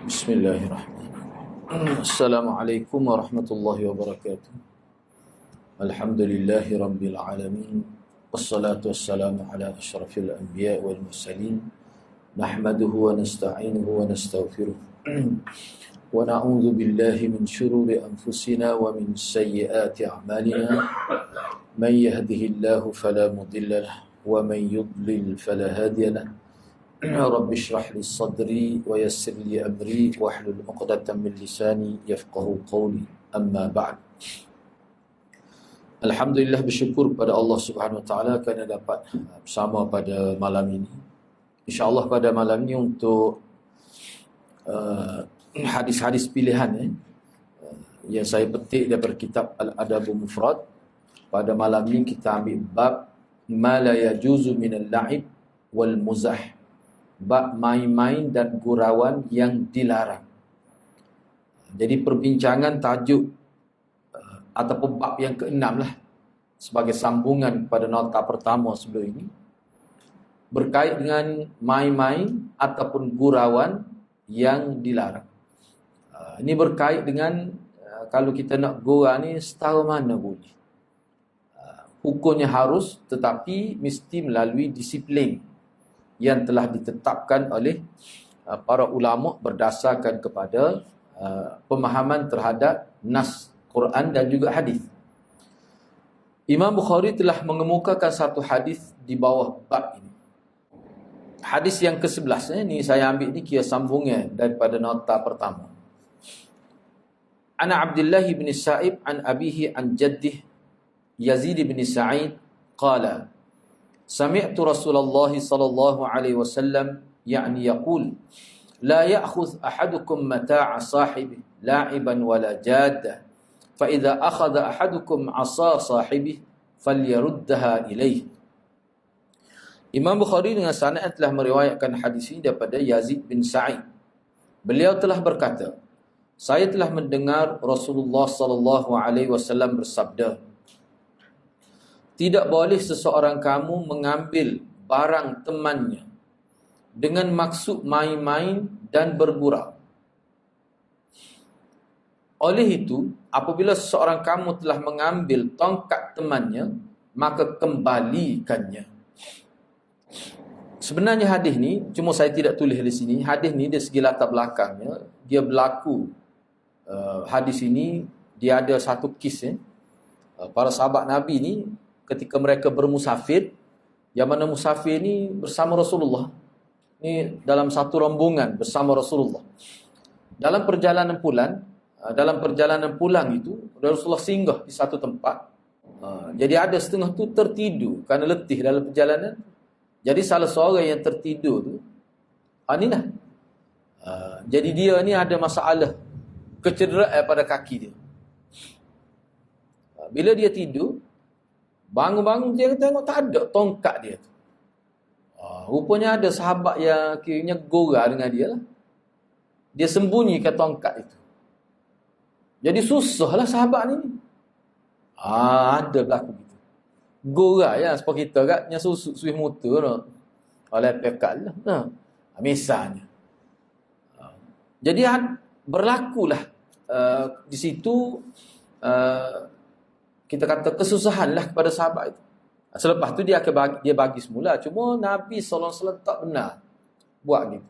Bismillahirrahmanirrahim. Assalamualaikum warahmatullahi wabarakatuh. Alhamdulillahi rabbil alamin. Wassalatu wassalamu ala asyrafil anbiya wal mursalin. Nahmaduhu wa nasta'inuhu wa nastaghfiruh. Wa na'udzu billahi min syururi anfusina wa min sayyiati a'malina. Man yahdihillahu fala mudilla lahu wa man yudlil fala hadiya lahu. Rabbi shrah li sadri wa yassir li amri wahlul 'uqdatam min lisani yafqahu qawli. Amma ba'd. Alhamdulillah, bersyukur pada Allah Subhanahu wa taala kerana dapat bersama pada malam ini. Insya-Allah pada malam ini untuk hadis-hadis pilihan yang saya petik daripada kitab Al-Adabul Mufrad. Pada malam ini kita ambil bab ma la yajuzu minal la'ib wal muzah. Bab main-main dan gurauan yang dilarang. Jadi perbincangan tajuk ataupun bab yang ke-6 lah, sebagai sambungan pada nota pertama sebelum ini, berkait dengan main-main ataupun gurauan yang dilarang. Ini berkait dengan kalau kita nak gurau ni setahu mana boleh. Hukumnya harus, tetapi mesti melalui disiplin yang telah ditetapkan oleh para ulama berdasarkan kepada pemahaman terhadap nas Quran dan juga hadis. Imam Bukhari telah mengemukakan satu hadis di bawah bab ini. Hadis yang ke-11 ni saya ambil ni kira sambungnya daripada nota pertama. Ana Abdullah bin Sa'ib an abihi an jaddih Yazid bin Sa'id qala Sami'tu Rasulullah sallallahu alaihi wasallam yani yaqul la ya'khudh ahadukum mata'a sahibi la'iban wala jadda fa idza akhadha ahadukum 'asa sahibi falyaruddaha ilayhi. Imam Bukhari dengan sanad telah meriwayatkan hadis ini daripada Yazid bin Sa'id. Beliau telah berkata, saya telah mendengar Rasulullah sallallahu alaihi wasallam bersabda, tidak boleh seseorang kamu mengambil barang temannya dengan maksud main-main dan bergurau. Oleh itu, apabila seseorang kamu telah mengambil tongkat temannya, maka kembalikannya. Sebenarnya hadis ni, cuma saya tidak tulis di sini, hadis ni dari segi latar belakangnya, dia berlaku. Hadis ini, dia ada satu kisah. Para sahabat Nabi ni, ketika mereka bermusafir, yang mana musafir ni bersama Rasulullah. Ni dalam satu rombongan bersama Rasulullah. Dalam perjalanan pulang itu, Rasulullah singgah di satu tempat. Jadi ada setengah tu tertidur kerana letih dalam perjalanan. Jadi salah seorang yang tertidur tu, ni lah. Jadi dia ni ada masalah kecederaan pada kaki dia. Bila dia tidur, bangun-bangun dia tengok tak ada tongkat dia tu. Rupanya ada sahabat yang kiranya gora dengan dia lah. Dia sembunyikan tongkat itu. Jadi susahlah sahabat ni. Ada berlaku gitu. Gora ya, seperti kita kat yang suih motor no. Oleh pekat lah. Misalnya. Jadi berlakulah di situ kita kata kesusahan lah kepada sahabat itu. Selepas tu dia bagi semula. Cuma Nabi SAW tak benar buat gitu.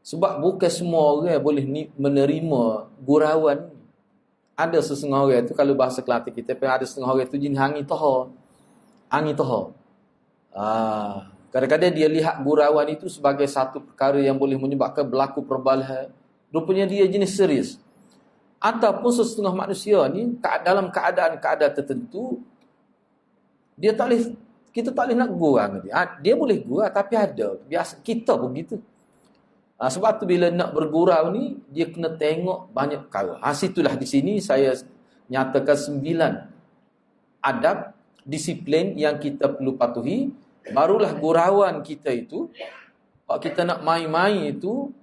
Sebab bukan semua orang boleh menerima gurauan. Ada setengah orang tu, kalau bahasa Kelantan kita, ada setengah orang tu jenis angin tohor. Kadang-kadang dia lihat gurauan itu sebagai satu perkara yang boleh menyebabkan berlaku perbalahan. Rupanya dia jenis serius. Ataupun setengah manusia ni dalam keadaan-keadaan tertentu kita tak boleh nak gurau dia. Dia boleh gurau tapi ada. Biasa kita pun begitu. Sebab tu bila nak bergurau ni dia kena tengok banyak perkara. Situlah di sini saya nyatakan 9 adab disiplin yang kita perlu patuhi, barulah gurauan kita itu, kalau kita nak main-main itu,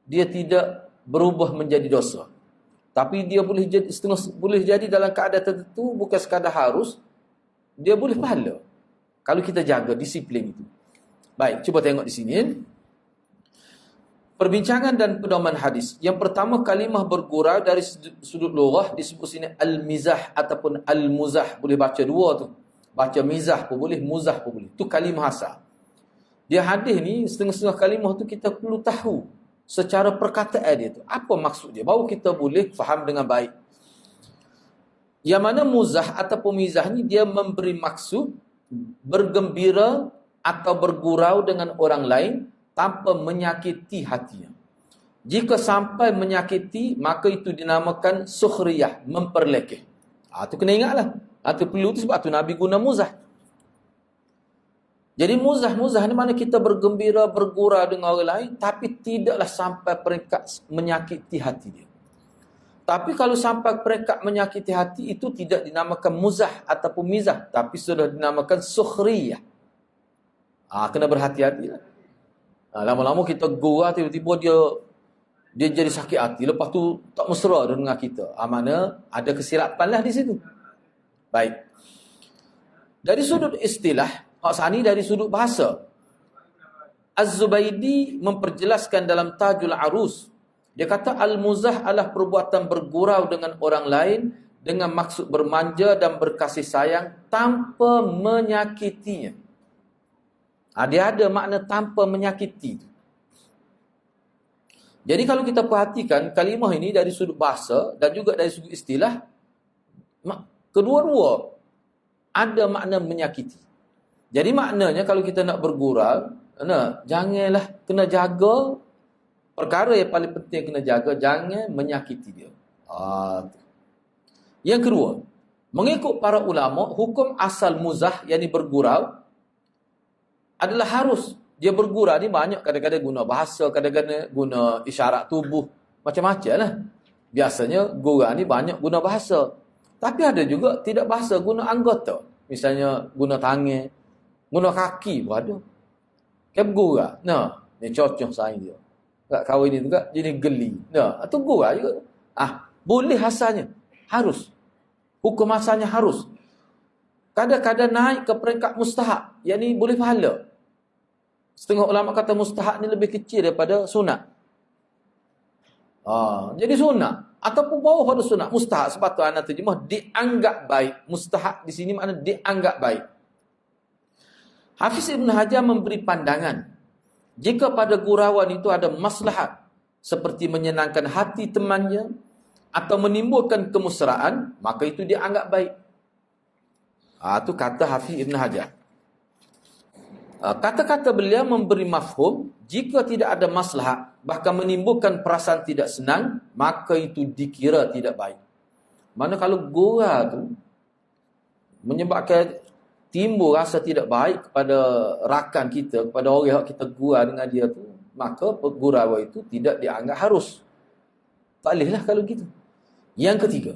dia tidak berubah menjadi dosa. Tapi dia boleh jadi dalam keadaan tertentu, bukan sekadar harus, dia boleh pahala. Kalau kita jaga disiplin itu. Baik, cuba tengok di sini. Perbincangan dan pedoman hadis. Yang pertama, kalimah bergurau dari sudut lughah disebut sini al-mizah ataupun al-muzah. Boleh baca dua tu. Baca mizah pun boleh, muzah pun boleh. Itu kalimah asal. Dia hadis ni, setengah-setengah kalimah tu kita perlu tahu secara perkataan dia tu. Apa maksud dia? Baru kita boleh faham dengan baik. Yang mana muzah ataupun mizah ni, dia memberi maksud bergembira atau bergurau dengan orang lain tanpa menyakiti hatinya. Jika sampai menyakiti, maka itu dinamakan sukhriyah, memperlekeh. Itu kena ingatlah. Itu perlu tu sebab tu Nabi guna muzah. Jadi muzah ni mana kita bergembira, bergurau dengan orang lain, tapi tidaklah sampai peringkat menyakiti hati dia. Tapi kalau sampai peringkat menyakiti hati, itu tidak dinamakan muzah ataupun mizah, tapi sudah dinamakan sukhriyah. Kena berhati-hatilah. Lama-lama kita gurau, tiba-tiba dia jadi sakit hati. Lepas tu tak mesra dengan kita. Mana ada kesilapan lah di situ. Baik. Dari sudut istilah, maksudnya dari sudut bahasa, Az-Zubaydi memperjelaskan dalam Tajul Arus. Dia kata al-muzah adalah perbuatan bergurau dengan orang lain dengan maksud bermanja dan berkasih sayang tanpa menyakitinya. Dia ada makna tanpa menyakiti. Jadi kalau kita perhatikan kalimah ini dari sudut bahasa dan juga dari sudut istilah, kedua-dua ada makna menyakiti. Jadi maknanya kalau kita nak bergurau, janganlah, kena jaga perkara yang paling penting, kena jaga jangan menyakiti dia. Yang kedua, mengikut para ulama, hukum asal muzah yakni bergurau adalah harus. Dia bergurau ni banyak, kadang-kadang guna bahasa, kadang-kadang guna isyarat tubuh, macam-macam lah. Biasanya gurau ni banyak guna bahasa. Tapi ada juga tidak bahasa, guna anggota. Misalnya guna tangan, guna kaki pun ada. Kan bergurau. Ni cocok saya dia. Tak kahwin ni juga jadi geli. Itu gurau juga. Boleh asalnya. Harus. Hukum asalnya harus. Kadang-kadang naik ke peringkat mustahab. Yang ni boleh pahala. Setengah ulama kata mustahab ni lebih kecil daripada sunat. Jadi sunat. Ataupun bawah pada sunat. Mustahab. Sebab tu anak terjemah dianggap baik. Mustahab di sini makna dianggap baik. Hafiz Ibn Hajar memberi pandangan. Jika pada gurauan itu ada maslahat. Seperti menyenangkan hati temannya. Atau menimbulkan kemesraan. Maka itu dianggap baik. Itu kata Hafiz Ibn Hajar. Kata-kata beliau memberi mafhum, jika tidak ada maslahat, bahkan menimbulkan perasaan tidak senang, maka itu dikira tidak baik. Mana kalau gurau tu menyebabkan timbul rasa tidak baik kepada rakan kita, kepada orang yang kita gurau dengan dia tu, maka gurau itu tidak dianggap harus. Tak bolehlah kalau gitu. Yang ketiga,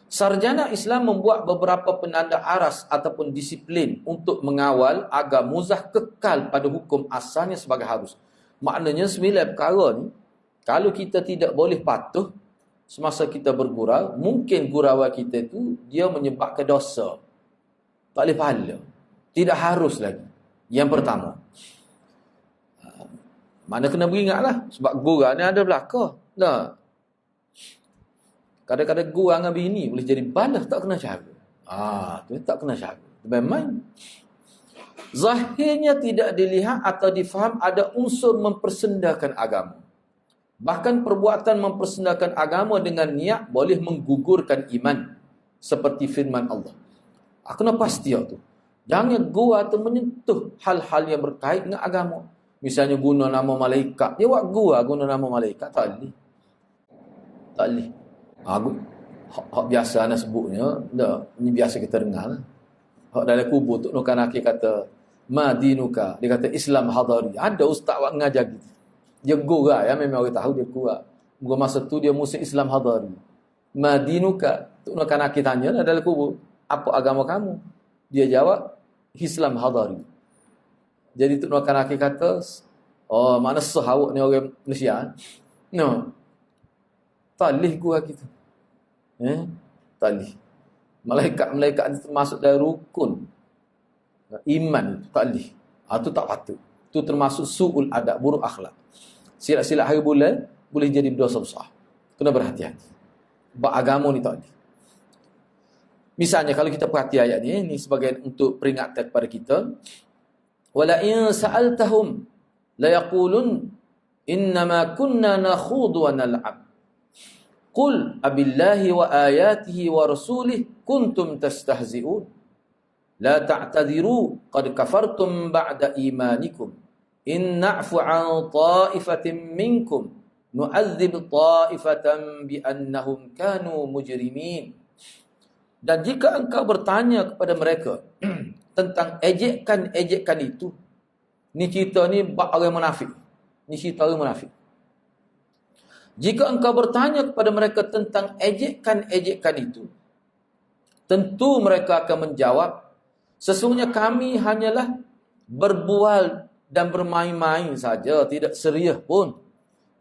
sarjana Islam membuat beberapa penanda aras ataupun disiplin untuk mengawal agar muzah kekal pada hukum asalnya sebagai harus. Maknanya 9 perkara ni, kalau kita tidak boleh patuh semasa kita bergurau, mungkin gurauan kita tu dia menyebabkan dosa. Tak boleh pahala. Tidak harus lagi. Yang pertama. Mana kena beringatlah. Sebab gurau ni ada belakang. Kadang-kadang gurau dengan bini boleh jadi balas tak kena cara. Tu tak kena cara. Memang zahirnya tidak dilihat atau difaham ada unsur mempersendakan agama. Bahkan perbuatan mempersendakan agama dengan niat boleh menggugurkan iman. Seperti firman Allah. Kena pasti tu. Jangan gurau tu menyentuh hal-hal yang berkait dengan agama. Misalnya guna nama malaikat. Dia buat gurau guna nama malaikat. Tak boleh. Tak boleh. Hak biasa anak sebutnya, ini biasa kita dengar. Hak dalam kubur tu nukan akhir kata madinuka, dia kata Islam hadari. Ada ustaz buat mengajar gitu. Dia gurau memang orang tahu dia gurau. Masa tu dia musim Islam hadari. Madinuka, tu nukan akhir tanya dalam kubur, apa agama kamu? Dia jawab Islam hadari. Jadi tu nukan akhir kata, mana sahawak ni orang Malaysia. Tak boleh gurau kita. Tak boleh. Malaikat itu termasuk dari rukun iman. Tak boleh. Itu tak patut. Itu termasuk su'ul adab, buruk akhlak. Silap-silap hari bulan boleh jadi dosa besar. Kena berhati-hati. Sebab agama ni tak boleh. Misalnya kalau kita perhati ayat ni sebagai untuk peringatan kepada kita. Wala in sa'altahum la yaqulun innama kunna nakhudu wa nal'ab. Qul abillahi wa ayatihi wa rasulih kuntum tastahzi'un. La ta'tadhiru qad kafartum ba'da imanikum. In na'fu 'an ta'ifatin minkum nu'adzib ta'ifatan bi annahum kanu mujrimin. Dan jika engkau bertanya kepada mereka tentang ejekan-ejekan itu, ni cerita ni bab orang munafik. Ni cerita orang munafik. Jika engkau bertanya kepada mereka tentang ejekan-ejekan itu, tentu mereka akan menjawab, sesungguhnya kami hanyalah berbual dan bermain-main saja, tidak serius pun.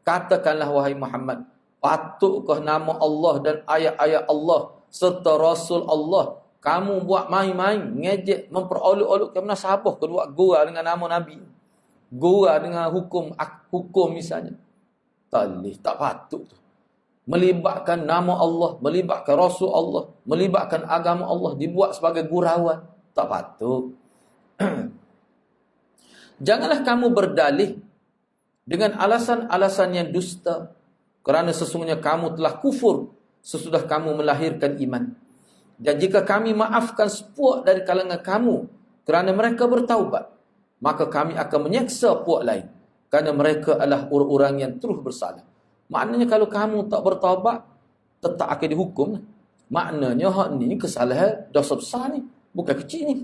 Katakanlah wahai Muhammad, patutkah nama Allah dan ayat-ayat Allah serta Rasul Allah kamu buat main-main, ngejek, memperolok-olokkan munasabah, kedua gurau dengan nama Nabi, gurau dengan hukum misalnya. Tak boleh, tak patut tu. Melibatkan nama Allah, melibatkan Rasul Allah, melibatkan agama Allah, dibuat sebagai gurauan. Tak patut. Janganlah kamu berdalih dengan alasan-alasan yang dusta, kerana sesungguhnya kamu telah kufur sesudah kamu melahirkan iman. Dan jika kami maafkan sepuak dari kalangan kamu kerana mereka bertaubat, maka kami akan menyeksa puak lain kerana mereka adalah orang-orang yang terus bersalah. Maknanya kalau kamu tak bertaubat, tetap akan dihukum. Maknanya hak ni kesalahan dosa besar ni, bukan kecil ni.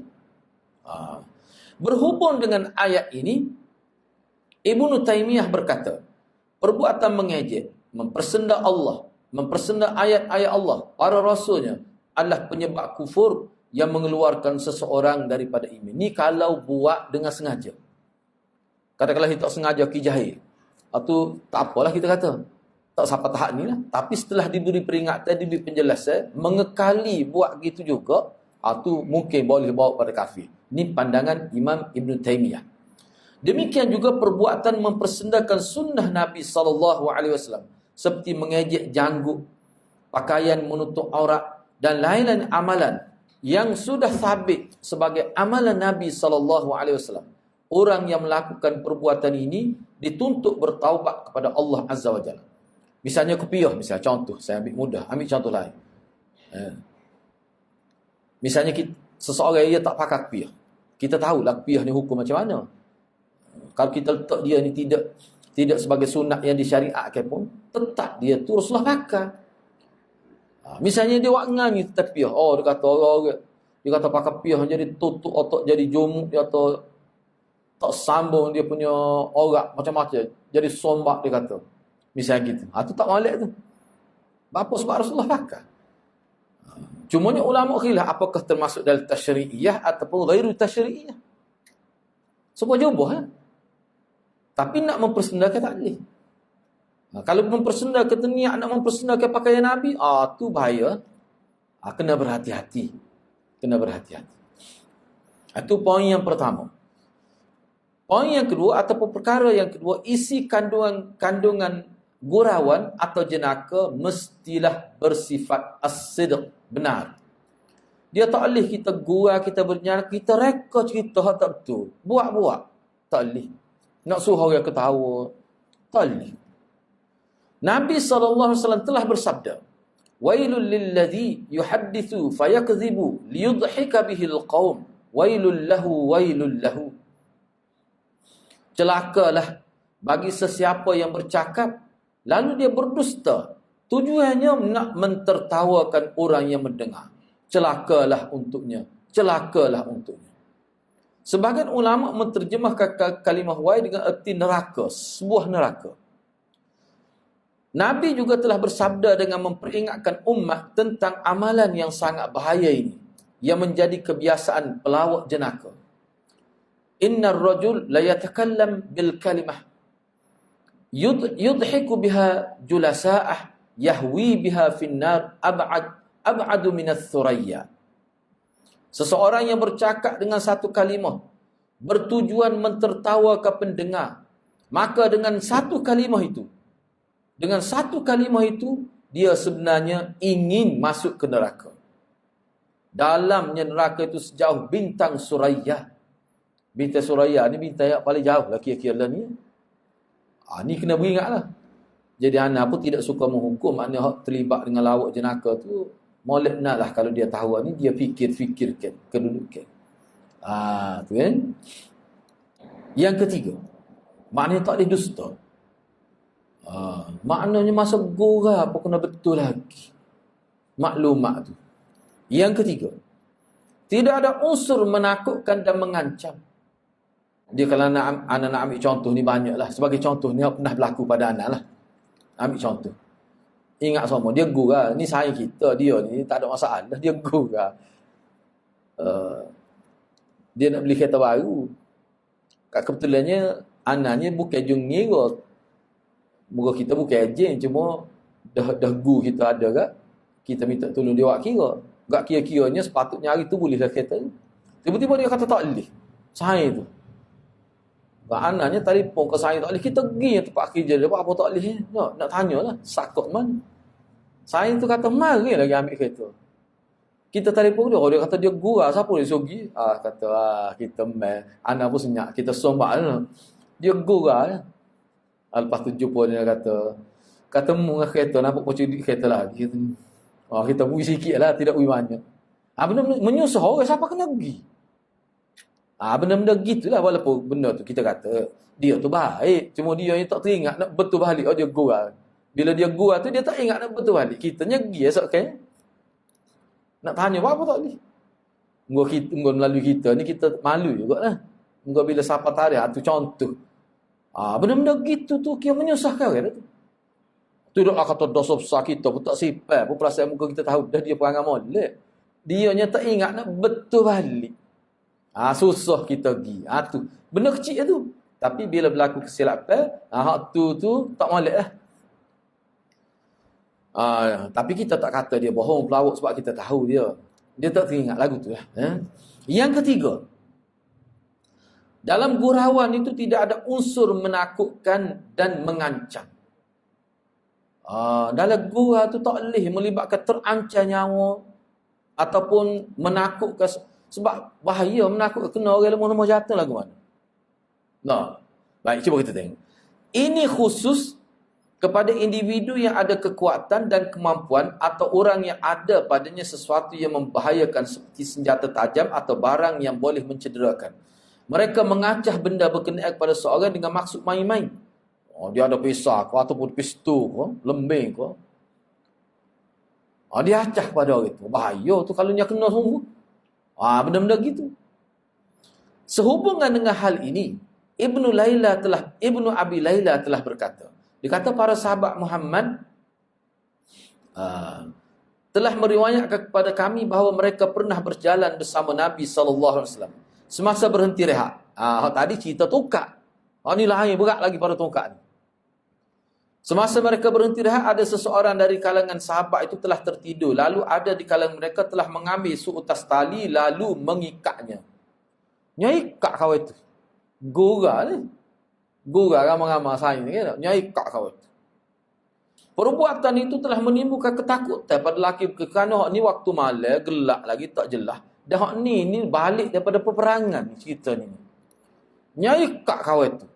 Berhubung dengan ayat ini, Ibnu Taimiyah berkata, perbuatan mengejek, mempersendak Allah, mempersendak ayat-ayat Allah, para rasulnya, adalah penyebab kufur yang mengeluarkan seseorang daripada iman. Ni kalau buat dengan sengaja. Katakanlah kita tak sengaja kijahil, atau tak apalah kita kata, tak sampai tahap ni lah. Tapi setelah diberi peringatan, diberi penjelasan, mengekali buat gitu juga, itu mungkin boleh bawa pada kafir. Ini pandangan Imam Ibn Taimiyah. Demikian juga perbuatan mempersendakan sunnah Nabi SAW, seperti mengejek janggut, pakaian menutup aurat, dan lain-lain amalan yang sudah sabit sebagai amalan Nabi SAW. Orang yang melakukan perbuatan ini dituntut bertaubat kepada Allah Azza wa Jalla. Misalnya kopiah, misalnya contoh, saya ambil mudah, ambil contoh lain. Misalnya seseorang dia tak pakai kopiah. Kita tahulah kopiah ni hukum macam mana. Kalau kita letak dia ni tidak sebagai sunat yang disyariatkan pun, tetap dia teruslah pakai. Misalnya dia buat ngangi tepiah. Oh, dia kata orang, dia kata pakai piah jadi tutup otak, jadi jomuk, dia kata tak sambung dia punya orak macam-macam, jadi sombak dia kata. Misalnya gitu. Itu tak molek tu. Apa sebab Rasulullah pakai? Cumanya ulama khilaf apakah termasuk dalam tasyri'iyah ataupun ghairu tasyri'iyah. Semua jubah. Tapi nak mempersendakan tak boleh. Kalau mempersendakan niat nak mempersendakan pakaian Nabi, tu bahaya. Kena berhati-hati. Kena berhati-hati. Itu poin yang pertama. Poin yang kedua ataupun perkara yang kedua, isi kandungan gurauan atau jenaka mestilah bersifat as-sidq, benar. Dia tak boleh kita gurau, kita berjenaka, kita reka cerita tak betul. Buat-buat. Tak boleh. Nak suruh orang ketawa. Tak boleh. Nabi SAW telah bersabda, wailul lilladhi yuhaddithu fayakzibu liyudhika bihil qawm, wailul lahu. Celakalah bagi sesiapa yang bercakap, lalu dia berdusta, tujuannya nak mentertawakan orang yang mendengar. Celakalah untuknya. Celakalah untuknya. Sebahagian ulama menterjemahkan kalimah wail dengan erti neraka, sebuah neraka. Nabi juga telah bersabda dengan memperingatkan umat tentang amalan yang sangat bahaya ini, yang menjadi kebiasaan pelawak jenaka. Innar rajul la yatakallam bil kalimah yudhiku biha julasa'ah yahwi biha finnar ab'adu minats thuraya. Seseorang yang bercakap dengan satu kalimah bertujuan mentertawakan pendengar, Maka dengan satu kalimah itu, dia sebenarnya ingin masuk ke neraka. Dalamnya neraka itu sejauh bintang Suraya. Bintang Suraya ni bintang yang paling jauh lah kira-kira ni. Ni kena beringatlah. Jadi ana pun tidak suka menghukum mana hak terlibat dengan lawak jenaka tu. Molek naklah kalau dia tahu ni, dia fikir-fikirkan kedudukan. Tu kan. Yang ketiga, maknanya tak boleh dusta. Maknanya masa gora apa kena betul lagi maklumat tu. Yang ketiga, tidak ada unsur menakutkan dan mengancam. Dia kalau anak nak ambil contoh ni banyaklah. Sebagai contoh ni pernah berlaku pada anak lah. Ambil contoh. Ingat semua, dia gurau. Ni sayang kita, dia ni tak ada masalah. Dia gurau. Dia nak beli kereta baru. Kebetulannya anaknya bukan jungira. Moga kita bukan ejen, cuma dah gu kita ada kat. Kita minta tolong dia buat kira. Gak kira-kiranya sepatutnya hari tu bolehlah kereta tu. Tiba-tiba dia kata tak boleh. Sayang tu. Anaknya telefon ke saya tak boleh. Kita pergi tempat kerja dia. Apa tak boleh? Nak tanyalah. Sakut mana? Saya tu kata mari lagi ambil kereta. Kita telefon dia. Dia kata dia gurau. Siapa dia suruh kata kita anak pun senyap. Kita sombak lah. Dia gurau lah. Lepas tu jumpa dia kata mu dengan kereta. Nampak kau curi kereta lagi. Kita pergi sikit lah. Tidak pergi banyak. Benda menyusah orang. Siapa kena pergi? Benda-benda gitulah. Walaupun benda tu kita kata dia tu baik, cuma dia yang tak teringat nak betul balik. Dia gurau. Bila dia gurau tu dia tak ingat nak betul balik. Kita nyegi esok kan nak tanya apa tak boleh. Mungkin melalui kita ni kita malu jugalah. Mungkin bila siapa tarikh tu contoh. Benda-benda gitu tu kira menyusahkan orang tu. Tu dah kata dosa besar kita pun tak sifat pun perasaan muka kita tahu dah dia perangai molek. Dia nya tak ingat nak betul balik. Susah kita pergi. Tu benda kecil tu. Tapi bila berlaku kesilapan, hak tu tak molek lah. Tapi kita tak kata dia bohong pelawak sebab kita tahu dia. Dia tak teringat lagu tu lah. Yang ketiga, dalam gurauan itu tidak ada unsur menakutkan dan mengancam. Dalam gurau tu tak boleh melibatkan terancam nyawa ataupun menakutkan. Sebab bahaya menakut kena orang lemah-lemah jatuh lagu mana. Baik, cuba kita tengok. Ini khusus kepada individu yang ada kekuatan dan kemampuan atau orang yang ada padanya sesuatu yang membahayakan seperti senjata tajam atau barang yang boleh mencederakan. Mereka mengacah benda berkenaan kepada seorang dengan maksud main-main. Dia ada pisau ke ataupun pistol ke, lembing ke. Dia acah pada orang itu. Bahaya tu kalau dia kena sungguh. Benda-benda gitu. Sehubungan dengan hal ini, Ibnu Abi Laila telah berkata, dikata para sahabat Muhammad telah meriwayatkan kepada kami bahawa mereka pernah berjalan bersama Nabi SAW semasa berhenti rehat. Tadi cerita tongkat. Ni lain berat lagi pada tongkat ni. Semasa mereka berhenti rehat, ada seseorang dari kalangan sahabat itu telah tertidur. Lalu ada di kalangan mereka telah mengambil seutas tali lalu mengikatnya. Nyikat kau itu. Gurau ni. Gurau ramai-ramai saya ni. Nyikat kau itu. Perbuatan itu telah menimbulkan ketakutan pada lelaki. Kerana ni waktu malam, gelap lagi, tak jelas. Dan hak ni balik daripada peperangan cerita ni. Nyikat kau itu.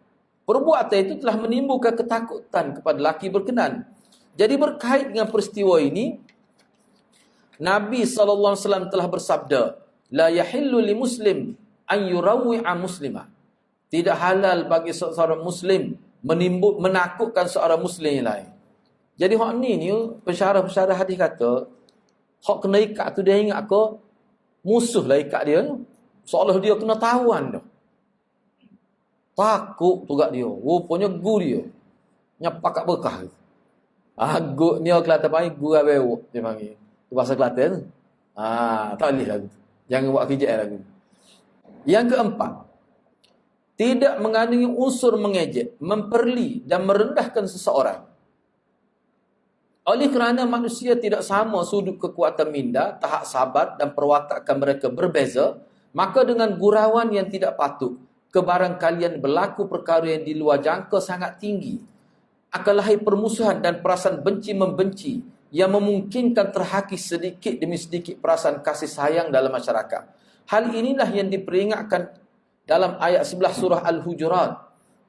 Perbuatan itu telah menimbulkan ketakutan kepada lelaki berkenan. Jadi berkait dengan peristiwa ini, Nabi SAW telah bersabda, La yahillu li muslim an yurawwi'a muslimah. Tidak halal bagi seorang muslim menakutkan seorang muslim yang lain. Jadi hak ni pensyarah-pensyarah hadis kata, hak kena ikat tu dia ingat ke musuh lah ikat dia. Seolah dia kena tawan dah. Takut tu kat dia. Rupanya gu dia. Nyapak kat bekah. Gu ni orang Kelantan panggil gurau bewok. Dia panggil. Itu bahasa Kelantan tu. Tak boleh lagu tu. Jangan buat kejap lagu tu. Yang keempat. Tidak mengandungi unsur mengejek, memperli dan merendahkan seseorang. Oleh kerana manusia tidak sama sudut kekuatan minda, tahap sabar dan perwatakan mereka berbeza, maka dengan gurauan yang tidak patut, kebarang kalian berlaku perkara yang di luar jangka sangat tinggi, akan lahir permusuhan dan perasaan benci-membenci yang memungkinkan terhakis sedikit demi sedikit perasaan kasih sayang dalam masyarakat. Hal inilah yang diperingatkan dalam ayat 11 surah Al-Hujurat.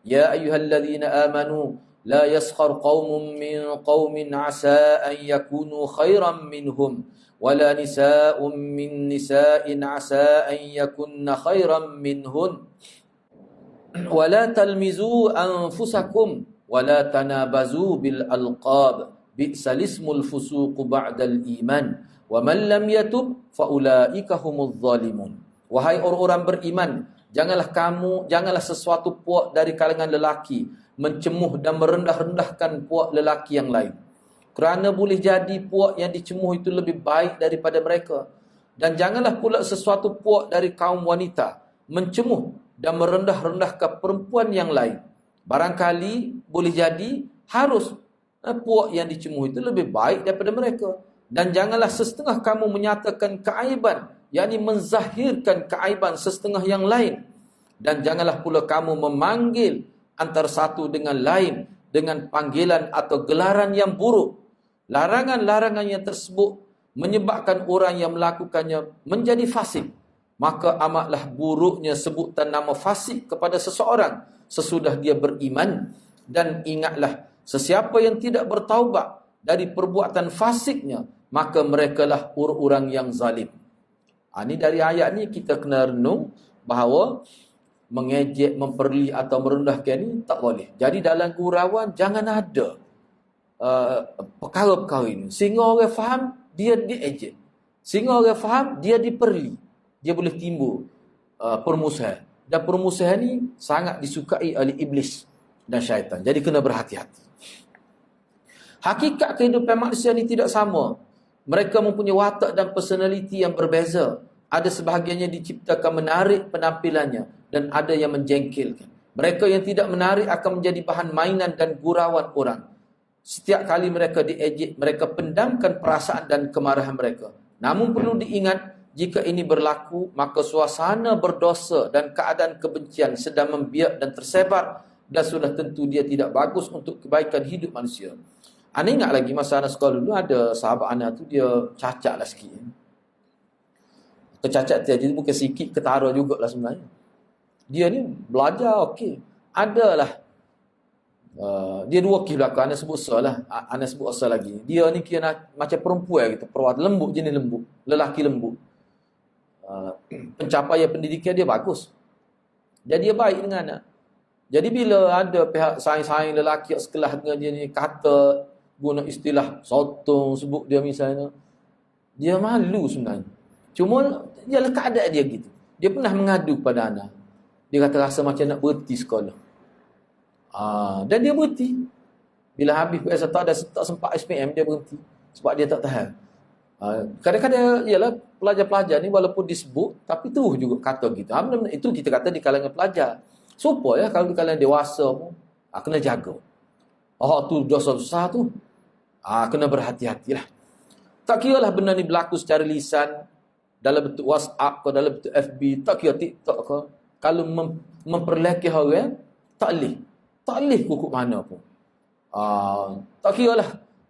Ya ayyuhalladzina amanu la yaskhar qaumun min qaumin asa an yakunu khairan minhum wala nisa'un min nisa'in asa an yakunna khairan minhun wala talmizu anfusakum wala tanabazu bil alqab bi'sal ismul fusuq ba'dal iman wa man lam yatub fa ulaika humudz zalimun. Wahai orang-orang beriman, janganlah sesuatu puak dari kalangan lelaki mencemuh dan merendah-rendahkan puak lelaki yang lain. Kerana boleh jadi puak yang dicemuh itu lebih baik daripada mereka. Dan janganlah pula sesuatu puak dari kaum wanita mencemuh dan merendah-rendahkan perempuan yang lain. Barangkali boleh jadi harus puak yang dicemuh itu lebih baik daripada mereka. Dan janganlah sesetengah kamu menyatakan keaiban, yakni menzahirkan keaiban sesetengah yang lain. Dan janganlah pula kamu memanggil antara satu dengan lain dengan panggilan atau gelaran yang buruk. Larangan-larangan yang tersebut menyebabkan orang yang melakukannya menjadi fasik. Maka amatlah buruknya sebutan nama fasik kepada seseorang sesudah dia beriman. Dan ingatlah, sesiapa yang tidak bertaubat dari perbuatan fasiknya, maka merekalah orang-orang yang zalim. Ini dari ayat ni kita kena renung bahawa mengejek, memperli atau merendahkan ini tak boleh. Jadi dalam gurauan jangan ada perkara-perkara ini. Sehingga orang faham dia diejek. Sehingga orang faham dia diperli. Dia boleh timbul permusuhan. Dan permusuhan ini sangat disukai oleh iblis dan syaitan. Jadi kena berhati-hati. Hakikat kehidupan manusia ini tidak sama. Mereka mempunyai watak dan personaliti yang berbeza. Ada sebahagiannya diciptakan menarik penampilannya dan ada yang menjengkelkan. Mereka yang tidak menarik akan menjadi bahan mainan dan gurauan orang. Setiap kali mereka diejek, mereka pendamkan perasaan dan kemarahan mereka. Namun perlu diingat, jika ini berlaku, maka suasana berdosa dan keadaan kebencian sedang membiak dan tersebar dan sudah tentu dia tidak bagus untuk kebaikan hidup manusia. Ana ingat lagi masa anak sekolah dulu ada sahabat anak tu dia cacat lah sikit. Kecacat dia jadi bukan sikit, ketara jugalah sebenarnya. Dia ni belajar okey. Adalah dia dua kali belakang, Ana sebut sah lah. Ana sebut asal lagi. Dia ni kira macam perempuan gitu, perawat lembut, jenis lembut, lelaki lembut. Pencapaian pendidikan dia bagus. Jadi dia baik dengan anak. Jadi bila ada pihak saing-saing lelaki sekelas dengan dia ni kata, guna istilah sotong sebut dia misalnya, dia malu sebenarnya. Cuma ialah keadaan dia gitu. Dia pernah mengadu kepada anak. Dia kata rasa macam nak berhenti sekolah. Dan dia berhenti. Bila habis PSA tak sempat SPM, dia berhenti. Sebab dia tak tahan. Kadang-kadang ialah pelajar-pelajar ni walaupun disebut, tapi terus juga kata gitu. Itu kita kata di kalangan pelajar. Supaya kalau di kalangan dewasa pun, kena jaga. Tu dosa besar tu. Kena berhati-hatilah. Tak kira lah benda ni berlaku secara lisan, dalam bentuk WhatsApp ke, dalam bentuk FB, tak kira TikTok ke. Kalau memperlekeh orang, tak boleh. Tak boleh kukuk mana pun. Tak kira lah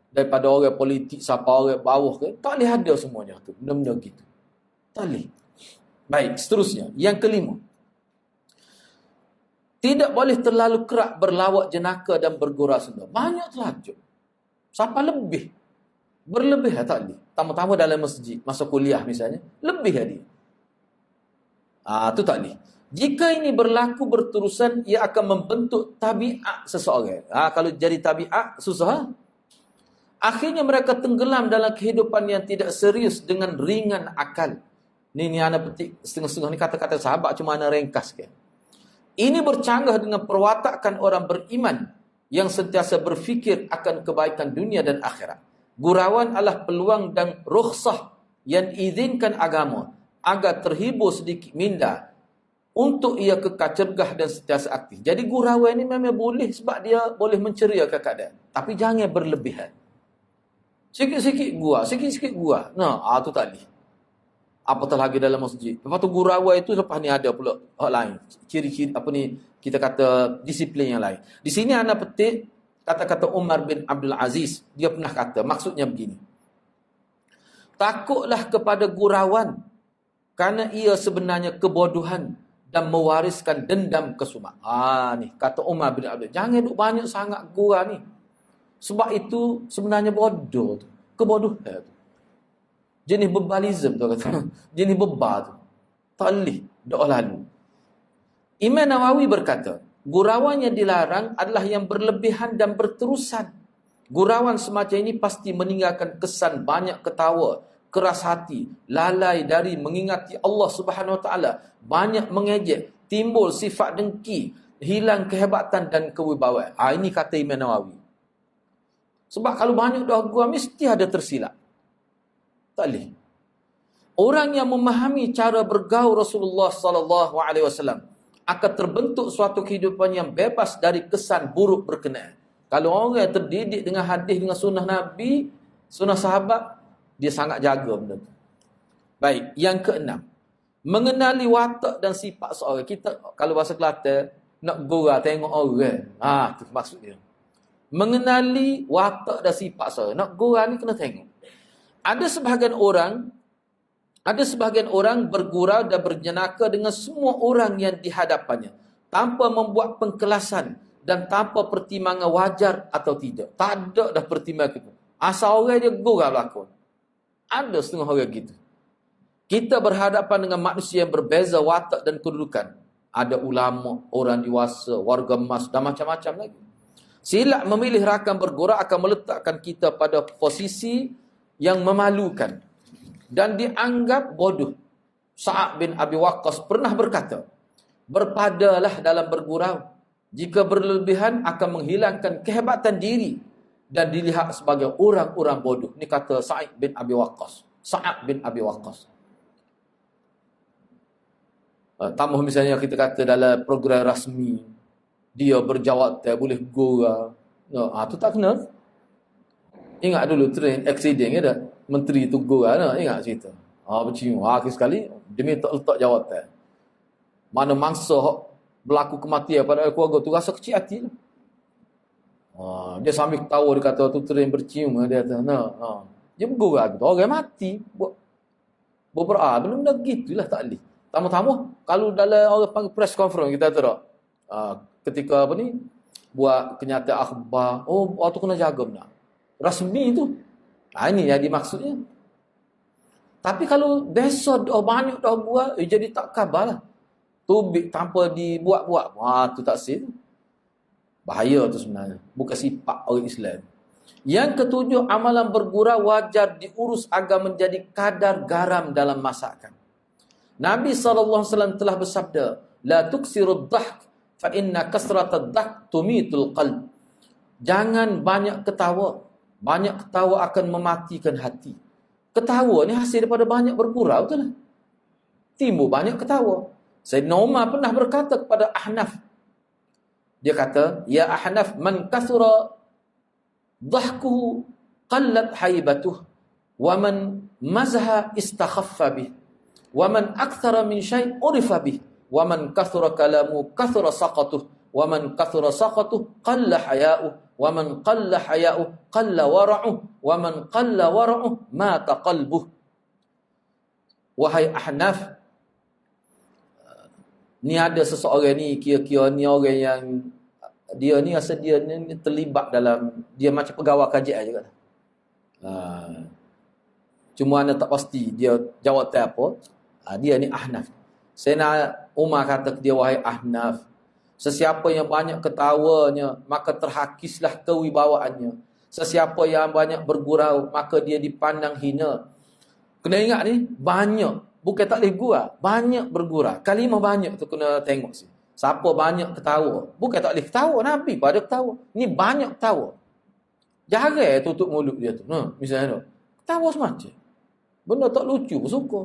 daripada orang politik, siapa orang bawah ke, tak boleh ada semuanya tu. Benda-benda gitu. Tak boleh. Baik, seterusnya. Yang kelima. Tidak boleh terlalu kerak berlawak jenaka dan bergurau senda. Banyak terlanjur. Siapa lebih? Berlebih tak boleh. Tama-tama dalam masjid, masa kuliah misalnya, lebih dia. Tu tak boleh. Jika ini berlaku berterusan, ia akan membentuk tabiat seseorang. Kalau jadi tabiat, susah. Akhirnya mereka tenggelam dalam kehidupan yang tidak serius dengan ringan akal. Ni anak petik setengah-setengah ni kata-kata sahabat, cuma anak ringkas kan. Ini bercanggah dengan perwatakan orang beriman yang sentiasa berfikir akan kebaikan dunia dan akhirat. Gurauan adalah peluang dan rukhsah yang diizinkan agama agar terhibur sedikit minda untuk ia kekal cergah dan sentiasa aktif. Jadi gurauan ini memang boleh sebab dia boleh menceriakan keadaan. Tapi jangan berlebihan. Sikit-sikit gua. Tu tak boleh. apatah lagi dalam masjid. Lepas tu gurauan itu lepas ni ada pula hal lain. Ciri-ciri apa ni, kita kata disiplin yang lain. Di sini anda petik kata-kata Umar bin Abdul Aziz. Dia pernah kata, maksudnya begini. Takutlah kepada gurauan kerana ia sebenarnya kebodohan dan mewariskan dendam kesumat. Ni kata Umar bin Abdul. Jangan duk banyak sangat gurau ni. Sebab itu sebenarnya bodoh tu. Kebodohan tu. Jenis berbalism tu kata. Jenis bebar tu. Tak boleh. Doa lalu. Imam Nawawi berkata, gurauan yang dilarang adalah yang berlebihan dan berterusan. Gurauan semacam ini pasti meninggalkan kesan banyak ketawa, keras hati, lalai dari mengingati Allah Subhanahu Wa Taala, banyak mengejek, timbul sifat dengki, hilang kehebatan dan kewibawaan. Ini kata Imam Nawawi. Sebab kalau banyak dah gua mesti ada tersilap. Tak boleh. Orang yang memahami cara bergaul Rasulullah sallallahu alaihi wasallam akan terbentuk suatu kehidupan yang bebas dari kesan buruk berkenaan. Kalau orang yang terdidik dengan hadis, dengan sunnah Nabi, sunnah sahabat, dia sangat jaga benda tu. Baik, yang keenam, mengenali watak dan sifat seorang. Kita kalau bahasa Kelantan nak gurau tengok orang. Tu maksudnya. Mengenali watak dan sifat seorang. Nak gurau ni kena tengok. Ada sebahagian orang bergurau dan berjenaka dengan semua orang yang di hadapannya tanpa membuat pengkelasan dan tanpa pertimbangan wajar atau tidak. Tak ada dah pertimbangan itu. Asal orang dia gurau lakon. Ada setengah orang gitu. Kita berhadapan dengan manusia yang berbeza watak dan kedudukan. Ada ulama, orang dewasa, warga emas dan macam-macam lagi. Silap memilih rakan bergurau akan meletakkan kita pada posisi yang memalukan dan dianggap bodoh. Sa'ad bin Abi Waqqas pernah berkata, berpadalah dalam bergurau. Jika berlebihan akan menghilangkan kehebatan diri dan dilihat sebagai orang-orang bodoh. Ini kata Sa'ad bin Abi Waqqas. Sa'ad bin Abi Waqqas. Tambah misalnya kita kata dalam program rasmi, dia berjawab boleh gurau. Tu tak kena. Ingat dulu train accident ada. Menteri tu gurau. Ingat cerita. Bercium. Akhir sekali, demi tak letak jawatan. Mana mangsa berlaku kematian pada keluarga tu rasa kecil hati. Dia sambil ketawa, dia kata tu train bercium. Dia kata, dia bergurau. Orang mati. Beberapa benda gitulah tak boleh. Tambah-tambah, kalau dalam orang panggil press conference, kita tahu tak? Ketika apa ni, buat kenyataan akhbar, waktu kena jaga benar. Rasmi tu. Ini yang dimaksudnya. Tapi kalau besok banyak dah buat, jadi tak khabar lah. Tubik tanpa dibuat-buat. Tu tak sih. Bahaya tu sebenarnya. Bukan sifat orang Islam. Yang ketujuh, amalan bergurau wajar diurus agar menjadi kadar garam dalam masakan. Nabi SAW telah bersabda, la tuksirud dhahk fa inna kasratad dhahk tumitul qalb. Jangan banyak ketawa. Banyak ketawa akan mematikan hati. Ketawa ni hasil daripada banyak bergurau tu lah. Timbul banyak ketawa. Sayyidina Umar pernah berkata kepada Ahnaf. Dia kata, ya Ahnaf, man kathura dhahkuhu qallat haibatuh wa man mazha istakhaffa bih wa man akthara min syai' urifa bih wa man kathura kalamu kathura saqatuh wa man kathura saqatuh qalla haya'uh wa man qalla haya'uh qalla wara'uh wa man qalla wara'uh mata qalbuh. Wahai Ahnaf, ni ada seseorang ni, kira-kira ni orang yang dia ni rasa dia ni terlibat dalam, dia macam pegawai kajian juga. Cuma anda tak pasti dia jawab apa. Dia ni Ahnaf. Sayyidina Umar kata ke dia, wahai Ahnaf, sesiapa yang banyak ketawanya, maka terhakislah kewibawaannya. Sesiapa yang banyak bergurau, maka dia dipandang hina. Kena ingat ni, banyak. Bukan tak boleh gurau, banyak bergurau. Kalimah banyak tu kena tengok sih. Siapa banyak ketawa. Bukan tak boleh ketawa, Nabi pada ketawa. Ni banyak ketawa. Jarang tutup mulut dia tu. Misalnya tu, ketawa semacam. Benda tak lucu, suka.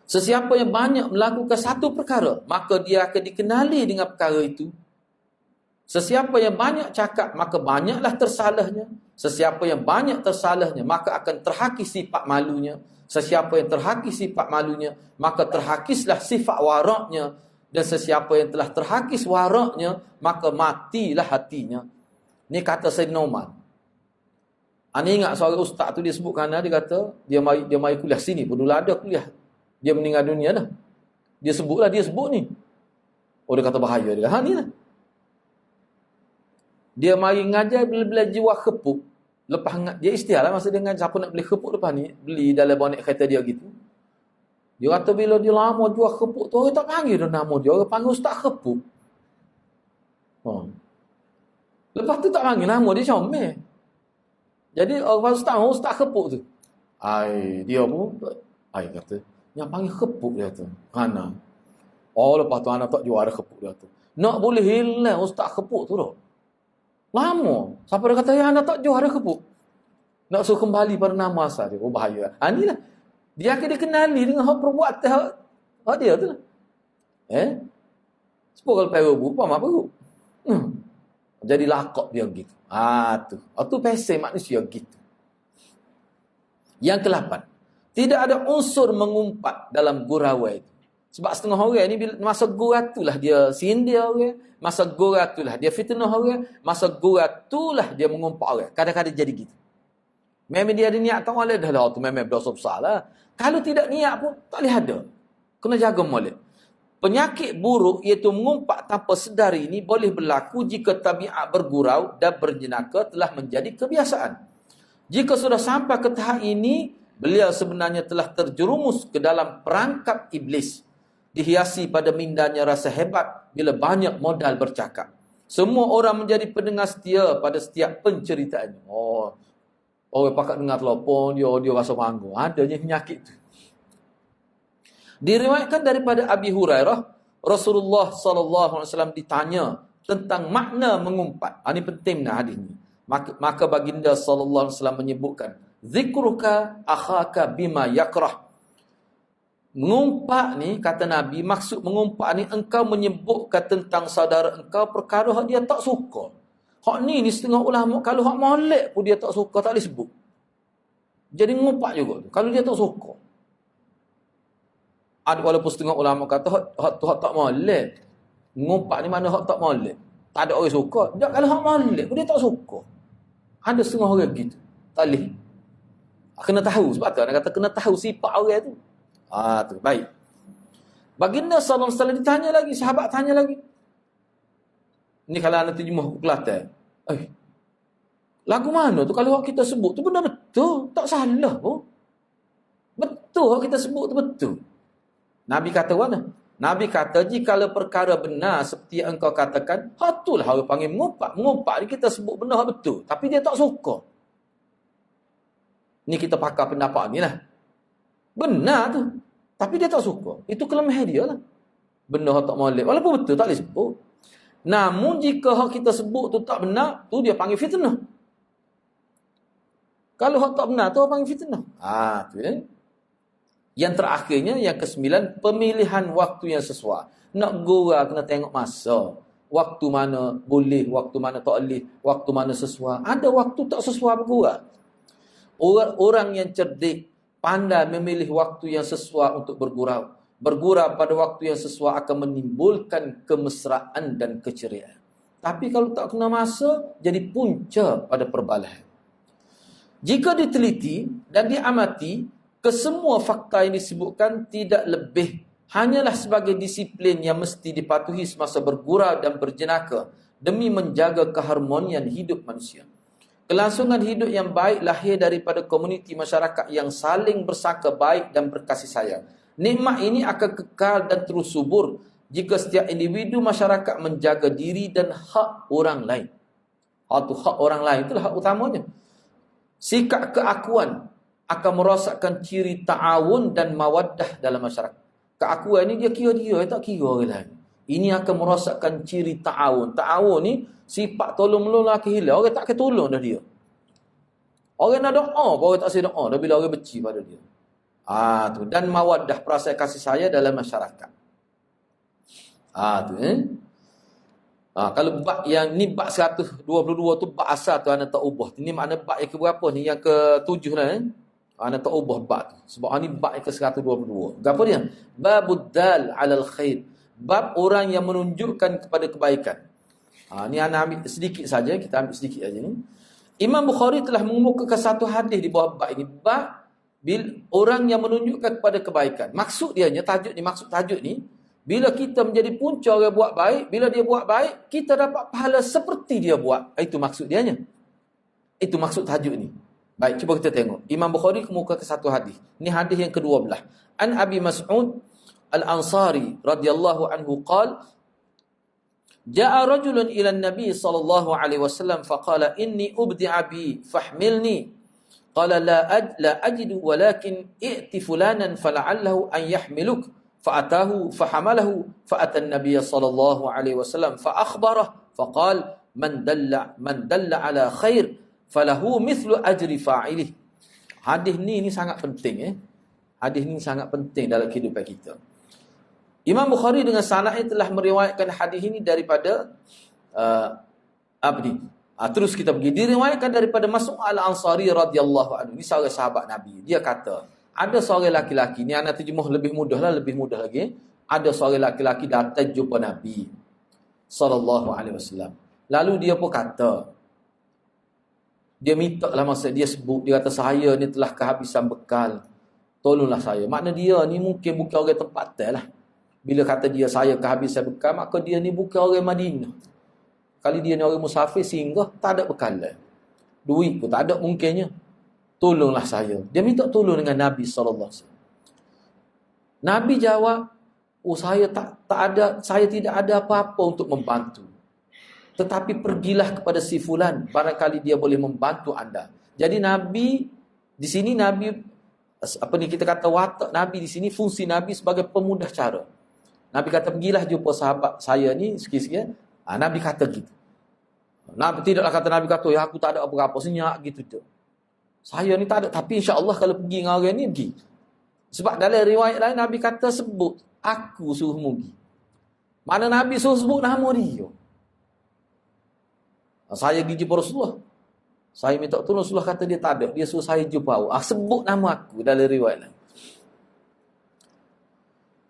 Sesiapa yang banyak melakukan satu perkara, maka dia akan dikenali dengan perkara itu. Sesiapa yang banyak cakap, maka banyaklah tersalahnya. Sesiapa yang banyak tersalahnya, maka akan terhakis sifat malunya. Sesiapa yang terhakis sifat malunya, maka terhakislah sifat waraknya. Dan sesiapa yang telah terhakis waraknya, maka matilah hatinya. Ni kata Sayyidina Umar. Ani ingat seorang ustaz tu dia sebutkan, dia kata dia mai kuliah sini pun dulu ada kuliah. Dia meninggal dunia dah. Dia sebut ni. Oh, dia kata bahaya dia. Ni lah. Dia mari ngajar bila jiwa khepuk. Lepas dia istiar lah masa dia ngajar, siapa nak beli khepuk lepas ni, beli dalam bonek kereta dia gitu. Dia kata bila dia lama jual khepuk tu, orang tak panggil dah nama dia, orang panggil ustaz khepuk. Lepas tu tak panggil nama dia comel. Jadi orang ustaz khepuk tu. Dia pun kata, yang panggil khepuk dia tu. Mana? Lepas tu anak tak jual khepuk dia tu. Nak boleh hilang ustaz khepuk tu dah. Lama. Siapa dia kata, anak tak jual khepuk. Nak suruh kembali pada nama asal dia. Oh, bahaya. Inilah. Dia akan dikenali dengan hak perbuatan hak dia tu lah. Sepuluh kali perut, apa perut? Jadi lakak dia gitu. Tu pesel manusia gitu. Yang ke-8. Tidak ada unsur mengumpat dalam gurauan itu. Sebab setengah orang ni masa gurau itulah dia sindir orang, masa gurau itulah dia fitnah orang, masa gurau itulah dia mengumpat orang. Kadang-kadang jadi gitu. Memang dia ada niat tak boleh dah tu memang berdosa besar lah. Kalau tidak niat pun tak boleh ada. Kena jaga molek. Penyakit buruk iaitu mengumpat tanpa sedar ini boleh berlaku jika tabiat bergurau dan berjenaka telah menjadi kebiasaan. Jika sudah sampai ke tahap ini, beliau sebenarnya telah terjerumus ke dalam perangkap iblis. Dihiasi pada mindanya rasa hebat bila banyak modal bercakap. Semua orang menjadi pendengar setia pada setiap penceritaannya. Orang pakat dengar telefon, dia rasa bangga. Adanya penyakit tu. Diriwayatkan daripada Abi Hurairah, Rasulullah SAW ditanya tentang makna mengumpat. Ini penting hadis ni. Maka baginda SAW menyebutkan, zikruka akhaka bima yakrah. Mengumpat ni, kata Nabi, maksud mengumpat ni, engkau menyebutkan tentang saudara engkau perkara yang dia tak suka. Hak ni setengah ulama, kalau hak molek pun dia tak suka, tak boleh sebut. Jadi ngumpat juga tu, kalau dia tak suka. Ada walaupun setengah ulama kata, hak tu hak tak molek. Ngumpat ni mana hak tak molek. Tak ada orang suka. Kalau hak molek pun dia tak suka. Ada setengah orang begitu. Tak boleh. Kena tahu, sebab tu dia kata kena tahu sifat orang tu. Tu baik. Baginda SAW ditanya lagi, sahabat tanya lagi. Ni kalau anda terjemah ke Kelantan. Lagu mana tu kalau kita sebut tu benar betul, tak salah pun. Betul kita sebut tu betul. Nabi kata mana? Nabi kata jikalau perkara benar seperti yang engkau katakan, itulah orang panggil mengumpat. Mengumpat ni kita sebut benar betul, tapi dia tak suka. Ni kita pakai pendapat ni lah. Benar tu, tapi dia tak suka. Itu kelemahan dia lah. Benar tak molek, walaupun betul tak boleh sebut. Namun jika hak kita sebut tu tak benar, tu dia panggil fitnah. Kalau hak tak benar tu orang panggil fitnah. Tu ya. Yang terakhirnya, yang ke-9, pemilihan waktu yang sesuai. Nak gurau kena tengok masa. Waktu mana boleh, waktu mana tak boleh, waktu mana sesuai. Ada waktu tak sesuai bergurau. Orang yang cerdik pandai memilih waktu yang sesuai untuk bergurau. Bergurau pada waktu yang sesuai akan menimbulkan kemesraan dan keceriaan. Tapi kalau tak kena masa, jadi punca pada perbalahan. Jika diteliti dan diamati, kesemua fakta yang disebutkan tidak lebih hanyalah sebagai disiplin yang mesti dipatuhi semasa bergurau dan berjenaka demi menjaga keharmonian hidup manusia. Kelangsungan hidup yang baik lahir daripada komuniti masyarakat yang saling bersangka baik dan berkasih sayang. Nikmat ini akan kekal dan terus subur jika setiap individu masyarakat menjaga diri dan hak orang lain. Hak orang lain itulah hak utamanya. Sikap keakuan akan merosakkan ciri ta'awun dan mawaddah dalam masyarakat. Keakuan ni dia kira dia, tak kira orang lain. Ini akan merosakkan ciri ta'awun. Ta'awun ni sifat tolong-menolong lah kehilang. Orang tak akan tolong dah dia. Orang nak doa, orang tak say doa dah bila orang benci pada dia. Tu. Dan mawaddah, perasaan kasih sayang dalam masyarakat. Tu kalau bab yang ni bab 122 tu bab asal tu anda tak ubah. Ini makna bab yang ke berapa ni? Yang ke-7 lah. Ana tak ubah bab tu. Sebab ni bab ke 122. Gapo dia? Babud dal alal khair. Bab orang yang menunjukkan kepada kebaikan. Ni ana ambil sedikit saja, kita ambil sedikit saja ni. Imam Bukhari telah mengemukakan satu hadis di bawah bab ini. Bab orang yang menunjukkan kepada kebaikan. Maksud dia maksud tajuk ni, bila kita menjadi punca orang buat baik, bila dia buat baik, kita dapat pahala seperti dia buat. Itu maksud dia nya. Itu maksud tajuk ni. Baik, cuba kita tengok. Imam Bukhari kemukakan satu hadis. Ini hadis yang ke-12. An Abi Mas'ud Al-Ansari radhiyallahu anhu qala Ja'a rajulun ila an-nabi sallallahu alaihi wasallam faqala inni ubdi'a bi fahmilni. Qala la ajidu walakin i'ti fulanan fala'allahu an yahmiluk. Fa'atahu fahamalahu fa'ata an-nabiy sallallahu alaihi wasallam fa akhbarahu faqala man dalla ala khair falahu mithlu ajri fa'ilih. Hadis ni sangat penting Hadis ni sangat penting dalam kehidupan kita. Imam Bukhari dengan sanadnya telah meriwayatkan hadis ini daripada terus kita pergi diriwayatkan daripada Mas'ud Al-Ansari radhiyallahu anhu. Ini seorang sahabat Nabi. Dia kata, ada seorang laki-laki, ni ana terjemah lebih mudah lagi. Ada seorang laki-laki datang jumpa Nabi sallallahu alaihi wasallam. Lalu dia pun kata, dia minta lah, masa dia sebut, dia kata saya ni telah kehabisan bekal. Tolonglah saya. Makna dia ni mungkin bukan orang tempatan lah. Bila kata dia saya kehabisan bekal, maka dia ni bukan orang Madinah. Kali dia ni orang musafir singgah, tak ada bekal lah. Duit pun tak ada mungkinnya. Tolonglah saya. Dia minta tolong dengan Nabi SAW. Nabi jawab, saya tidak ada apa-apa untuk membantu. Tetapi pergilah kepada si fulan, barangkali dia boleh membantu anda. Jadi Nabi, di sini Nabi, kita kata watak Nabi di sini, fungsi Nabi sebagai pemudah cara. Nabi kata, pergilah jumpa sahabat saya ni, sikit-sikit. Nabi kata gitu. Tidaklah kata Nabi kata, ya aku tak ada apa-apa, senyap gitu. Saya ni tak ada, tapi insya-Allah kalau pergi dengan orang ni, pergi. Sebab dalam riwayat lain, Nabi kata sebut, aku suruh pergi. Mana Nabi suruh sebut nama dia. Saya pergi jumpa Rasulullah. Saya minta tolong, Rasulullah kata dia tak ada. Dia suruh saya jumpa. Sebut nama aku dalam riwayat lain.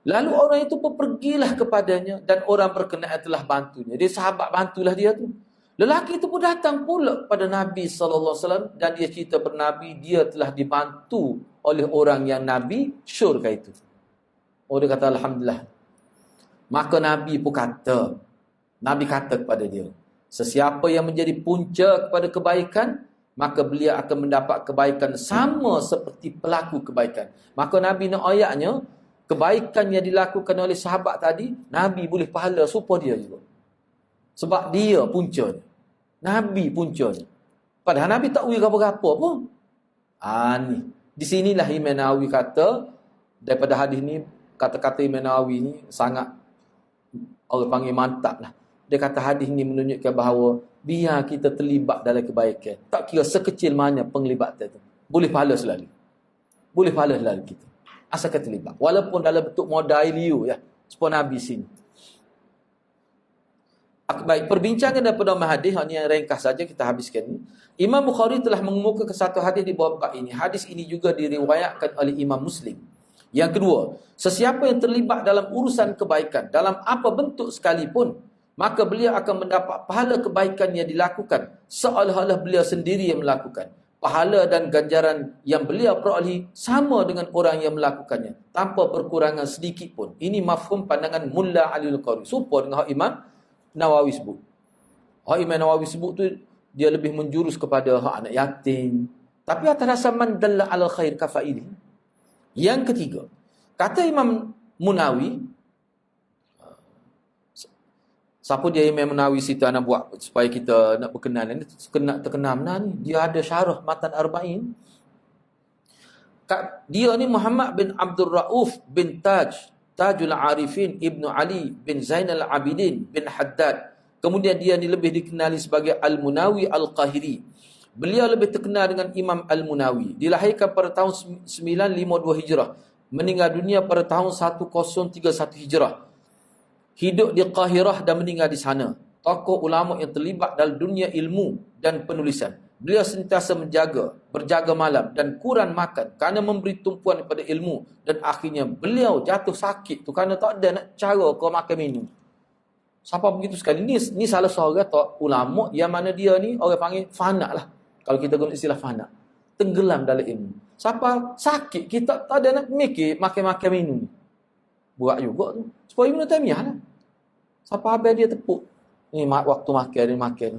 Lalu orang itu pun pergilah kepadanya dan orang berkenaan telah bantunya. Dia sahabat bantulah dia tu. Lelaki itu pun datang pula pada Nabi SAW dan dia cerita kepada Nabi dia telah dibantu oleh orang yang Nabi syurkan itu. Dia kata Alhamdulillah. Maka Nabi pun kata, Nabi kata kepada dia, sesiapa yang menjadi punca kepada kebaikan, maka beliau akan mendapat kebaikan sama seperti pelaku kebaikan. Maka Nabi nak ayatnya, kebaikan yang dilakukan oleh sahabat tadi, Nabi boleh pahala supaya dia juga. Sebab dia puncanya. Nabi puncanya. Padahal Nabi tak wira apa-apa pun. Ni. Di sinilah Imam Nawawi kata, daripada hadis ni, kata-kata Imam Nawawi ni sangat, orang panggil mantap lah. Dia kata hadis ni menunjukkan bahawa biar kita terlibat dalam kebaikan. Tak kira sekecil mana penglibatan itu. Boleh pahala selalu. Boleh pahala selalu kita. Asalkan terlibat. Walaupun dalam bentuk modal liu ya. Seperti Nabi sini. Baik, perbincangan daripada hadis ni yang ringkas saja kita habiskan ni. Imam Bukhari telah mengemukakan satu hadis di bawah bab ini. Hadis ini juga diriwayatkan oleh Imam Muslim. Yang kedua, sesiapa yang terlibat dalam urusan kebaikan, dalam apa bentuk sekalipun, maka beliau akan mendapat pahala kebaikan yang dilakukan seolah-olah beliau sendiri yang melakukan. Pahala dan ganjaran yang beliau peroleh sama dengan orang yang melakukannya tanpa perkurangan sedikit pun. Ini mafhum pandangan Mulla Aliul Qari. Supaya dengan Imam Nawawi sebut. Imam Nawawi sebut tu dia lebih menjurus kepada hak anak yatim. Tapi atas dasar man dalla ala khair kafaili. Yang ketiga, kata Imam Munawi, siapa dia Imam Nawawi situ anak buat supaya kita nak berkenalan ni, terkenal benar ni. Dia ada syarah Matan Arba'in. Dia ni Muhammad bin Abdul Rauf bin Tajul Arifin Ibnu Ali bin Zainal Abidin bin Haddad. Kemudian dia ni lebih dikenali sebagai Al-Munawi Al-Qahiri. Beliau lebih terkenal dengan Imam Al-Munawi. Dilahirkan pada tahun 952 Hijrah. Meninggal dunia pada tahun 1031 Hijrah. Hidup di Qahirah dan meninggal di sana. Tokoh ulama yang terlibat dalam dunia ilmu dan penulisan. beliau sentiasa berjaga malam dan kurang makan kerana memberi tumpuan kepada ilmu, dan akhirnya beliau jatuh sakit tu kerana tak ada nak cara kau makan minum. Siapa begitu sekali. Ni salah seorang ulama yang mana dia ni orang panggil fana lah. Kalau kita guna istilah fana, tenggelam dalam ilmu. Siapa sakit, kita tak ada nak mikir makan-makan minum. Buat juga tu. Supaya Ibn Taymiyah lah. Siapa habis dia tepuk. Ni waktu makan, dia makan.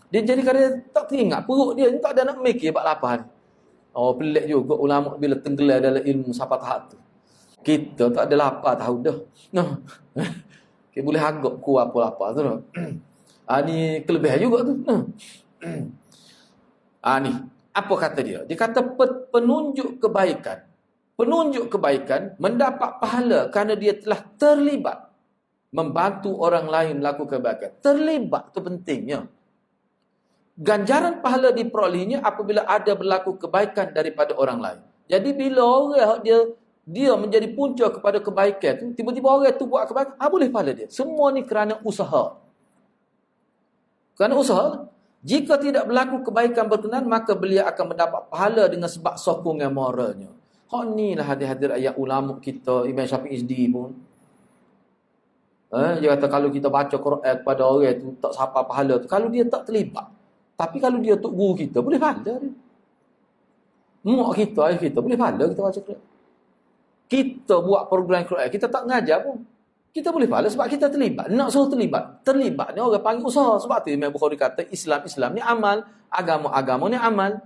Dia jadi kadang tak teringat. Perut dia ni tak ada nak mikir bak lapar ni. Oh, pelik juga ulama bila tenggelam dalam ilmu sampai tahap tu. Kita tak ada lapar tahu dah. Nah. Okay, boleh agak kuat apa lapar tu. Ni kelebihan juga tu. Ni. Apa kata dia? Dia kata penunjuk kebaikan. Penunjuk kebaikan mendapat pahala kerana dia telah terlibat membantu orang lain melakukan kebaikan. Terlibat tu pentingnya. Ganjaran pahala diperolehinya apabila ada berlaku kebaikan daripada orang lain. Jadi bila orang dia menjadi punca kepada kebaikan tu, tiba-tiba orang tu buat kebaikan, boleh pahala dia. Semua ni kerana usaha. Kerana usaha. Jika tidak berlaku kebaikan berkenan, maka beliau akan mendapat pahala dengan sebab sokongan moralnya. Ni lah hadir-hadir ayat ulama kita, Imam Syafi'i SD pun. Dia kata kalau kita baca Quran kepada orang tu, tak siapa pahala tu. Kalau dia tak terlibat. Tapi kalau dia tok guru kita, boleh pahala dia. Mak kita, ayah kita, boleh pahala kita baca Quran. Kita buat program Quran, kita tak ngajar pun. Kita boleh pahala sebab kita terlibat. Nak suruh terlibat. Terlibat ni orang panggil usaha. Sebab tu Imam Bukhari kata Islam ni amal. Agama ni amal.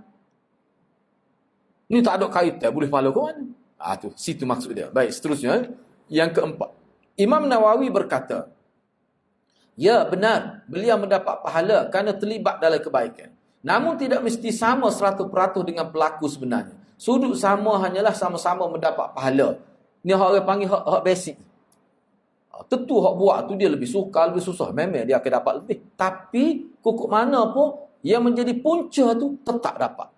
Ni tak ada kaitan. Boleh pahala ke mana? Tu, situ maksud dia. Baik, seterusnya. Yang keempat. Imam Nawawi berkata, ya benar, beliau mendapat pahala kerana terlibat dalam kebaikan. Namun tidak mesti sama 100% dengan pelaku sebenarnya. Sudut sama hanyalah sama-sama mendapat pahala. Ni orang panggil hak basic. Tentu hak buat tu dia lebih suka, lebih susah. Memang dia akan dapat lebih. Tapi kukuk mana pun yang menjadi punca tu tetap dapat.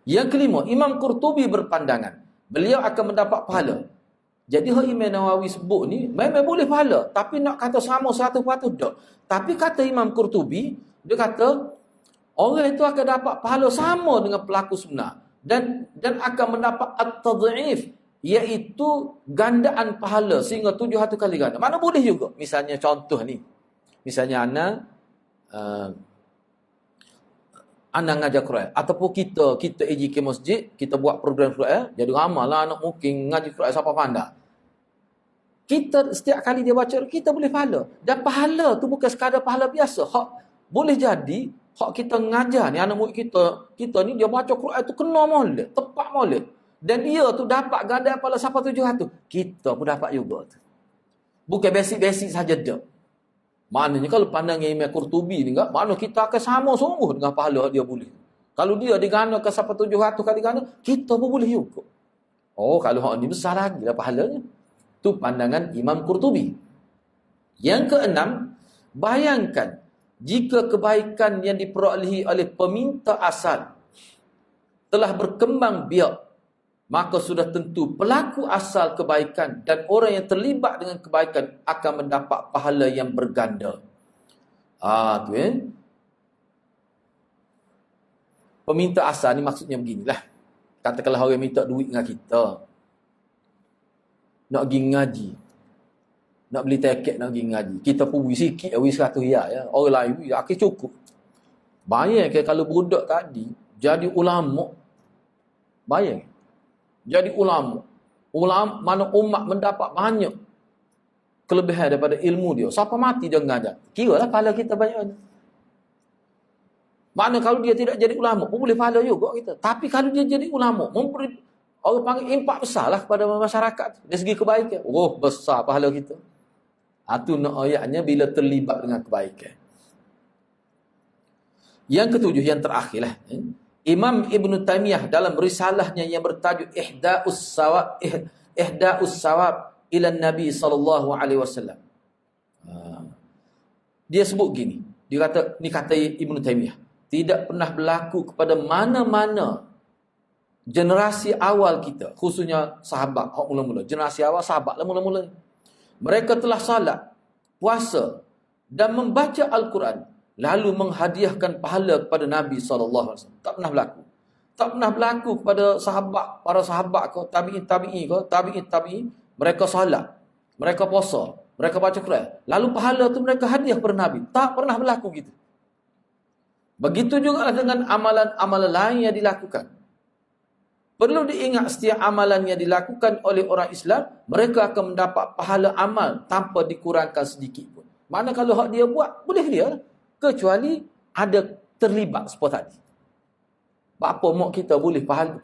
Yang kelima, Imam Qurtubi berpandangan beliau akan mendapat pahala. Jadi hak Imam Nawawi sebut ni memang boleh pahala. Tapi nak kata sama 100% tak. Tapi kata Imam Qurtubi, dia kata orang itu akan dapat pahala sama dengan pelaku sebenar. Dan akan mendapat at-tad'if, iaitu gandaan pahala sehingga 700 kali ganda. Mana boleh juga. Misalnya contoh ni. Misalnya anak ngajar Quran. Ataupun kita pergi ke masjid, kita buat program Quran. Jadi ramailah anak mungkin ngaji Quran siapa pandai. Kita setiap kali dia baca, kita boleh pahala. Dan pahala tu bukan sekadar pahala biasa. Boleh jadi, kita ngajar ni, anak murid kita ni dia baca Quran tu kena molek, tepat molek. Dan dia tu dapat ganda pahala sampai 700. Kita pun dapat juga tu. Bukan basic-basic saja dah. Maknanya kalau pandangnya Imam Qurtubi ni, maknanya kita akan sama sungguh dengan pahala dia boleh. Kalau dia digandakan sampai 700 kali ganda, kita pun boleh juga. Kalau hak ni besar lagi lah pahalanya. Tu pandangan Imam Qurtubi. Yang keenam, bayangkan jika kebaikan yang diperolehi oleh peminta asal telah berkembang biak, maka sudah tentu pelaku asal kebaikan dan orang yang terlibat dengan kebaikan akan mendapat pahala yang berganda. Tu Peminta asal ni maksudnya beginilah. Katakanlah orang minta duit dengan kita. Nak pergi ngaji. Nak beli tiket nak pergi ngaji. Kita pergi sikit, pergi 100 riyal ya. Orang lain, akhir cukup. Bayangkan kalau budak tadi jadi ulama. Bayangkan. Jadi ulama mana umat mendapat banyak kelebihan daripada ilmu dia. Siapa mati dia mengajar. Kira lah pahala kita banyak. Mana kalau dia tidak jadi ulama pun boleh pahala juga kita. Tapi kalau dia jadi ulama, memberi orang panggil impak besar lah kepada masyarakat. Dari segi kebaikan. Besar pahala kita. Itu nak ayatnya bila terlibat dengan kebaikan. Yang ketujuh, yang terakhir lah. Imam Ibn Taymiyah dalam risalahnya yang bertajuk Ihda'us Sawab ila Nabi SAW. Dia sebut gini. Dia kata, ni kata Ibn Taymiyah, tidak pernah berlaku kepada mana-mana generasi awal kita, khususnya sahabat, mula-mula. Generasi awal sahabat lah mula-mula. Mereka telah salat, puasa dan membaca Al-Quran lalu menghadiahkan pahala kepada Nabi SAW. Tak pernah berlaku. Tak pernah berlaku kepada sahabat, para sahabat kau, tabi'in, mereka salat, mereka puasa, mereka baca Quran, lalu pahala tu mereka hadiah kepada Nabi. Tak pernah berlaku gitu. Begitu juga dengan amalan-amalan lain yang dilakukan. Perlu diingat, setiap amalan yang dilakukan oleh orang Islam, mereka akan mendapat pahala amal tanpa dikurangkan sedikit pun. Mana kalau hak dia buat, boleh dia. Kecuali ada terlibat seperti tadi. Apa mak kita boleh pahala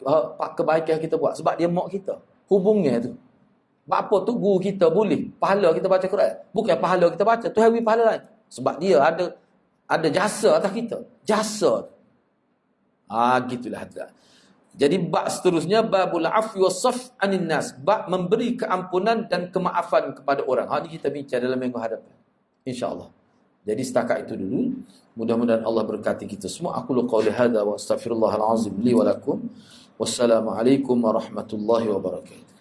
kebaikan kita buat? Sebab dia mak kita. Hubungnya tu. Apa tu guru kita boleh pahala kita baca Quran? Bukan pahala kita baca, tu hari pahala lain. Sebab dia ada jasa atas kita. Jasa. Gitulah hadirat. Jadi bab seterusnya, babul afwi was-saf anin nas, bab memberi keampunan dan kemaafan kepada orang. Ini kita bincang dalam minggu hadapan, insya-Allah. Jadi setakat itu dulu. Mudah-mudahan Allah berkati kita semua. Aku qauli hadza wa astaghfirullahal azim li wa lakum. Wassalamualaikum warahmatullahi wabarakatuh.